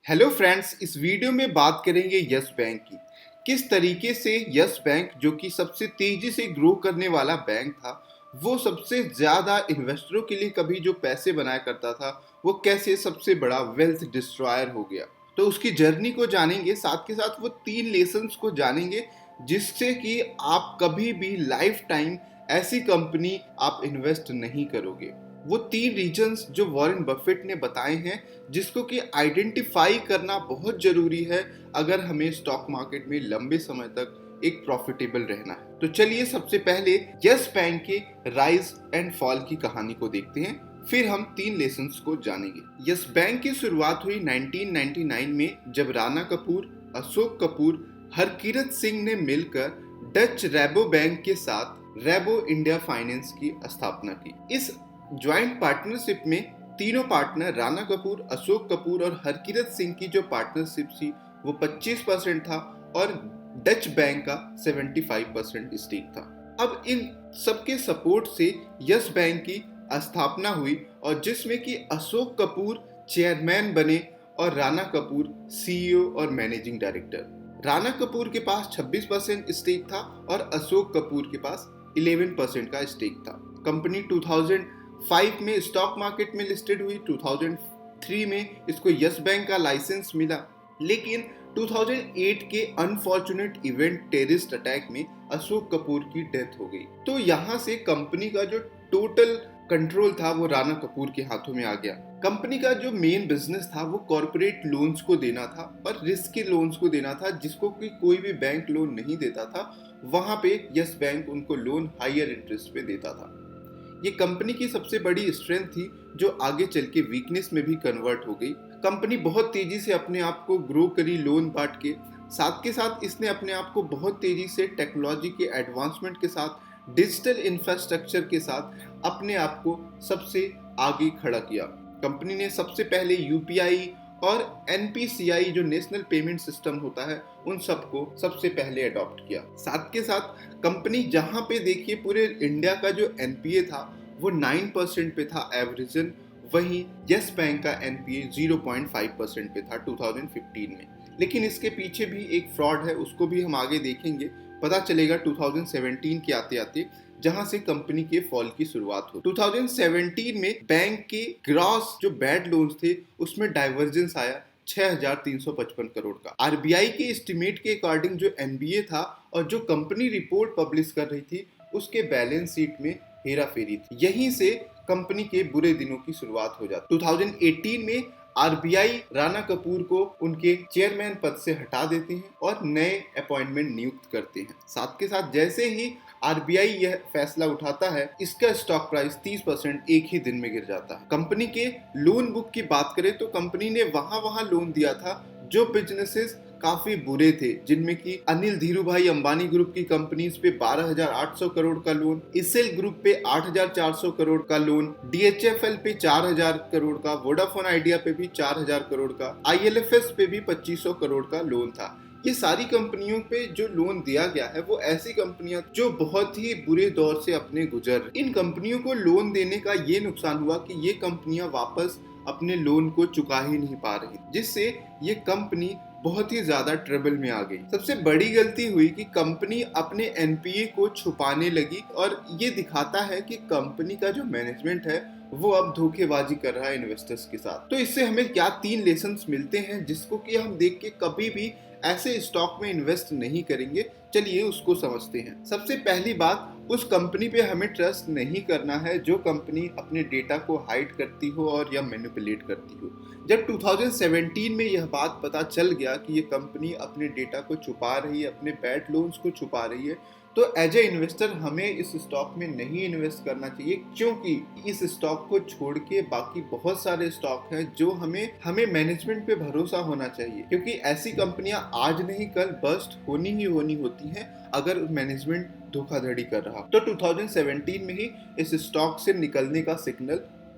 Hello friends, इस video में बात करेंगे यस बैंक की। किस तरीके से यस बैंक, जो कि सबसे तेजी से ग्रो करने वाला बैंक था, वो सबसे ज़्यादा इन्वेस्टरों के लिए कभी जो पैसे बनाया करता था, वो कैसे सबसे बड़ा वेल्थ डिस्ट्रॉयर हो गया। तो उसकी जर्नी को जानेंगे, साथ के साथ वो 3 लेसन्स को जानेंगे जिससे कि आप कभी भी लाइफ टाइम ऐसी कंपनी आप इन्वेस्ट नहीं करोगे। वो 3 रीजंस जो वॉरेन बफेट ने बताए हैं, जिसको कि आइडेंटिफाई करना बहुत जरूरी है अगर हमें स्टॉक मार्केट में लंबे समय तक एक प्रॉफिटेबल रहना है। तो चलिए सबसे पहले यस बैंक के राइज एंड फॉल की कहानी को देखते हैं, फिर हम 3 लेसन्स को जानेंगे। यस बैंक की शुरुआत हुई 1999 में, जब राणा कपूर, अशोक कपूर, हरकिरत सिंह ने मिलकर डच रैबो बैंक के साथ रैबो इंडिया फाइनेंस की स्थापना की। इस ज्वाइंट पार्टनरशिप में तीनों पार्टनर राणा कपूर, अशोक कपूर और हरकिरत सिंह की जो पार्टनरशिप थी वो 25% था और डच बैंक का 75% स्टेक था। अब इन सबके सपोर्ट से यस बैंक की स्थापना हुई और जिसमें कि अशोक कपूर चेयरमैन बने और राणा कपूर सीईओ और मैनेजिंग डायरेक्टर। राणा कपूर के पास 26% स्टेक था और अशोक कपूर के पास 11% का स्टेक था। कंपनी 2005 में स्टॉक मार्केट में लिस्टेड हुई। 2003 में इसको यस बैंक का लाइसेंस मिला, लेकिन 2008 के अनफॉर्चुनेट इवेंट टेररिस्ट अटैक में अशोक कपूर की डेथ हो गई। तो यहाँ से कंपनी का जो टोटल कंट्रोल था वो राणा कपूर के हाथों में आ गया। कंपनी का जो मेन बिजनेस था वो कॉर्पोरेट लोन्स को देना था और रिस्की लोन्स को देना था, जिसको कि कोई भी बैंक लोन नहीं देता था। वहां पे यस बैंक उनको लोन हायर इंटरेस्ट पे देता था। ये कंपनी की सबसे बड़ी स्ट्रेंथ थी, जो आगे चल के वीकनेस में भी कन्वर्ट हो गई। कंपनी बहुत तेजी से अपने आप को ग्रो करी लोन बांट के, साथ के साथ इसने अपने आप को बहुत तेजी से टेक्नोलॉजी के एडवांसमेंट के साथ, डिजिटल इंफ्रास्ट्रक्चर के साथ अपने आप को सबसे आगे खड़ा किया। कंपनी ने सबसे पहले यूपीआई और एनपीसीआई जो नेशनल पेमेंट सिस्टम होता है, उन सबको सबसे पहले अडॉप्ट किया। साथ के साथ कंपनी जहां पे देखिए पूरे इंडिया का जो एनपीए था वो 9% पे था एवरेजन, वहीं यस बैंक का एनपीए 0.5% पे था 2015 में। लेकिन इसके पीछे भी एक फ्रॉड है, उसको भी हम आगे देखेंगे, पता चलेगा 2017 के आते आते, जहां से कंपनी के फॉल की शुरुआत हो। 2017 में बैंक के ग्रॉस जो बैड लोन्स थे उसमें डाइवर्जेंस आया 6,355 करोड़ का। आरबीआई के एस्टिमेट के अकॉर्डिंग जो एनबीए था और जो कंपनी रिपोर्ट पब्लिश कर रही थी, उसके बैलेंस शीट में हेरा फेरी थी। यहीं से कंपनी के बुरे दिनों की शुरुआत हो जाती। 2018 में आरबीआई राणा कपूर को उनके चेयरमैन पद से हटा देते हैं और नए अपॉइंटमेंट नियुक्त करते हैं। साथ के साथ जैसे ही आरबीआई यह फैसला उठाता है, इसका स्टॉक प्राइस 30% एक ही दिन में गिर जाता है। कंपनी के लोन बुक की बात करें तो कंपनी ने वहां लोन दिया था जो बिजनेसेस काफी बुरे थे, जिनमें कि अनिल धीरूभाई अंबानी ग्रुप की कंपनीज पे 12,800 करोड़ का लोन, इसेल ग्रुप पे 8,400 करोड़ का लोन, डीएचएफएल पे 4,000 करोड़ का, वोडाफोन आइडिया पे भी 4,000 करोड़ का, आईएलएफएस पे भी 2,500 करोड़ का लोन था। ये सारी कंपनियों पे जो लोन दिया गया है वो ऐसी कंपनियां जो बहुत ही बुरे दौर से अपने गुजर। इन कंपनियों को लोन देने का ये नुकसान हुआ कि ये कंपनियां वापस अपने लोन को चुका ही नहीं पा रही, जिससे ये कंपनी बहुत ही ज्यादा ट्रबल में आ गई। सबसे बड़ी गलती हुई कि कंपनी अपने एनपीए को छुपाने लगी और ये दिखाता है कि कंपनी का जो मैनेजमेंट है वो अब धोखेबाजी कर रहा है इन्वेस्टर्स के साथ। तो इससे हमें क्या 3 लेसन्स मिलते हैं जिसको कि हम देख के कभी भी ऐसे स्टॉक में इन्वेस्ट नहीं करेंगे। चलिए उसको समझते हैं। सबसे पहली बात, उस कंपनी पे हमें ट्रस्ट नहीं करना है जो कंपनी अपने डेटा को हाइड करती हो और या मैनिपुलेट करती हो। जब 2017 में यह बात पता चल गया कि ये कंपनी अपने डेटा को छुपा रही है, अपने बैड लोन्स को छुपा रही है, तो एज ए इन्वेस्टर हमें इस स्टॉक में नहीं इन्वेस्ट करना चाहिए, क्योंकि इस स्टॉक को छोड़ के बाकी बहुत सारे स्टॉक हैं जो हमें मैनेजमेंट पे भरोसा होना चाहिए, क्योंकि ऐसी कंपनियां आज नहीं कल बस्ट होनी ही होती हैं अगर मैनेजमेंट धोखाधड़ी कर रहा। तो 2017 में ही इस स्टॉक से निकलने का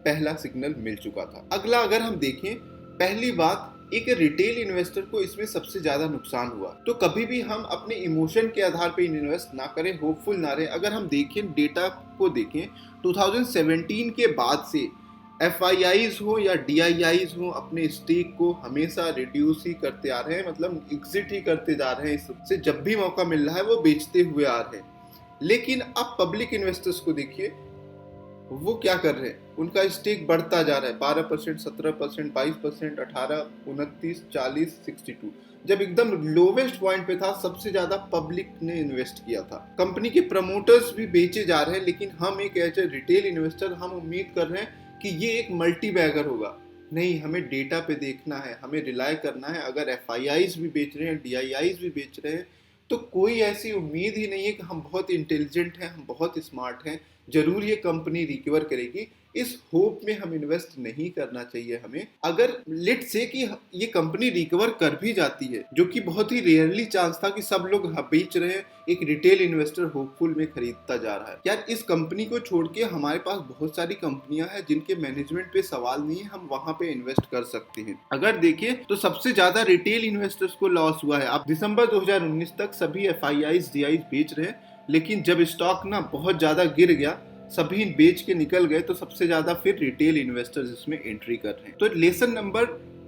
पहला सिग्नल मिल चुका था। अगला अगर हम देखें, पहली बात, एक रिटेल इन्वेस्टर को इसमें सबसे ज्यादा नुकसान हुआ। तो कभी भी हम अपने इमोशन के आधार पे इन्वेस्ट ना करें, होपफुल ना रहे। अगर हम देखें डेटा को देखें, 2017 के बाद से एफआईआईज हो या डीआईआईज हो, अपने स्टेक को हमेशा रिड्यूस ही करते आ रहे हैं, मतलब एग्जिट ही करते जा रहे हैं। इससे जब भी मौका मिल रहा है वो बेचते हुए आ रहे हैं। लेकिन अब पब्लिक इन्वेस्टर्स को देखिए, वो क्या कर रहे हैं, उनका स्टेक बढ़ता जा रहा है, 12%, 17%, 22%, 18, 29, 40, 62। जब एकदम लोवेस्ट पॉइंट पे था, सबसे ज्यादा पब्लिक ने इन्वेस्ट किया था। कंपनी के प्रमोटर्स भी बेचे जा रहे हैं, लेकिन हम एक ऐसे रिटेल इन्वेस्टर, हम उम्मीद कर रहे हैं कि ये एक मल्टी बैगर होगा। नहीं, हमें डेटा पे देखना है, हमें रिलाय करना है। अगर एफआईआईज भी बेच रहे हैं, डीआईआईज भी बेच रहे हैं, तो कोई ऐसी उम्मीद ही नहीं है कि हम बहुत इंटेलिजेंट हैं, हम बहुत स्मार्ट हैं, जरूर ये कंपनी रिकवर करेगी। इस होप में हम इन्वेस्ट नहीं करना चाहिए हमें। अगर लेट से कि ये कंपनी रिकवर कर भी जाती है, जो कि बहुत ही रेयरली चांस था कि सब लोग बेच रहे हैं, एक रिटेल इन्वेस्टर होपफुल में खरीदता जा रहा है। यार, इस कंपनी को छोड़ के हमारे पास बहुत सारी कंपनियां हैं जिनके मैनेजमेंट पे सवाल नहीं है, हम वहां पे इन्वेस्ट कर सकते हैं। अगर देखिए तो सबसे ज्यादा रिटेल इन्वेस्टर्स को लॉस हुआ है। अब दिसंबर 2019 तक सभी एफआईआईज डीआईज बेच रहे हैं, लेकिन जब स्टॉक ना बहुत ज्यादा गिर गया, सभी बेच के निकल गए, तो सबसे ज्यादा फिर रिटेल इन्वेस्टर्स इसमें एंट्री कर रहे हैं। तो लेसन नंबर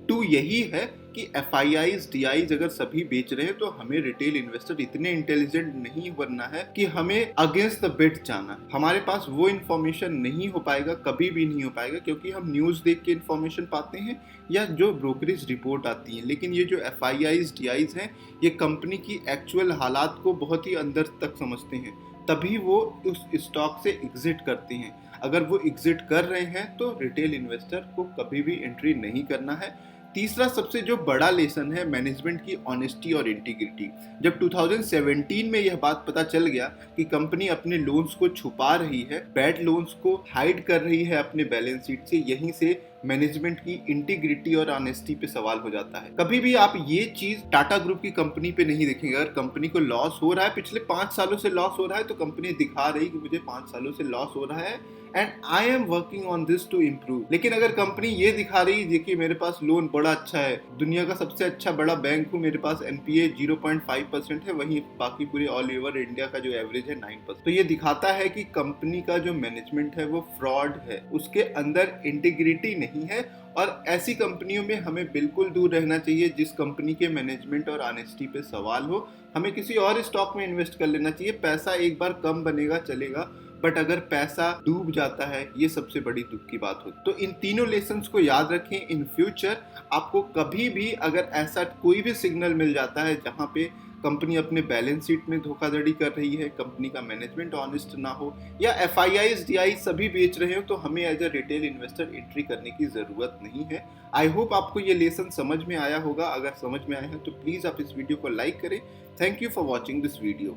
2 यही है कि एफआईआईज डीआईज अगर सभी बेच रहे हैं, तो हमें रिटेल इन्वेस्टर इतने इंटेलिजेंट नहीं बनना है कि हमें अगेंस्ट द बेट जाना। हमारे पास वो इन्फॉर्मेशन नहीं हो पाएगा, कभी भी नहीं हो पाएगा, क्योंकि हम न्यूज देख के इन्फॉर्मेशन पाते हैं या जो ब्रोकरेज रिपोर्ट आती है। लेकिन ये जो एफआईआईज डीआईज हैं, ये कंपनी की एक्चुअल हालात को बहुत ही अंदर तक समझते हैं, तभी वो उस स्टॉक से एग्जिट करते हैं। अगर वो एग्जिट कर रहे हैं तो रिटेल इन्वेस्टर को कभी भी एंट्री नहीं करना है। तीसरा सबसे जो बड़ा लेसन है मैनेजमेंट की ऑनेस्टी और इंटीग्रिटी। जब 2017 में यह बात पता चल गया कि कंपनी अपने लोन्स को छुपा रही है, बैड लोन्स को हाइड कर रही है अपने बैलेंस शीट से, यहीं से मैनेजमेंट की इंटीग्रिटी और ऑनेस्टी पे सवाल हो जाता है। कभी भी आप ये चीज टाटा ग्रुप की कंपनी पे नहीं देखेंगे। अगर कंपनी को लॉस हो रहा है, पिछले 5 सालों से लॉस हो रहा है, तो कंपनी दिखा रही कि मुझे 5 सालों से लॉस हो रहा है and I am working on this to improve. लेकिन अगर कंपनी ये दिखा रही है, देखिए मेरे पास लोन बड़ा अच्छा है, दुनिया का सबसे अच्छा बड़ा बैंक हूँ, मेरे पास एनपीए 0.5% है, वहीं बाकी पूरे ऑल ओवर इंडिया का जो एवरेज है 9%, तो ये दिखाता है कि कंपनी का जो मैनेजमेंट है वो फ्रॉड है, उसके अंदर इंटीग्रिटी नहीं है। और ऐसी कंपनियों में हमें बिल्कुल दूर रहना चाहिए जिस कंपनी के मैनेजमेंट और ऑनेस्टी पे सवाल हो। हमें किसी और स्टॉक में इन्वेस्ट कर लेना चाहिए। पैसा एक बार कम बनेगा चलेगा, बट अगर पैसा डूब जाता है, ये सबसे बड़ी दुख की बात होती है। तो इन तीनों लेसन्स को याद रखें। इन फ्यूचर आपको कभी भी अगर ऐसा कोई भी सिग्नल मिल जाता है जहां पे कंपनी अपने बैलेंस शीट में धोखाधड़ी कर रही है, कंपनी का मैनेजमेंट ऑनेस्ट ना हो, या एफआईआईज डीआईज सभी बेच रहे हो, तो हमें as a retail investor entry करने की जरूरत नहीं है। आई होप आपको ये लेसन समझ में आया होगा। अगर समझ में आया है तो प्लीज आप इस वीडियो को लाइक करें। Thank you for watching this video.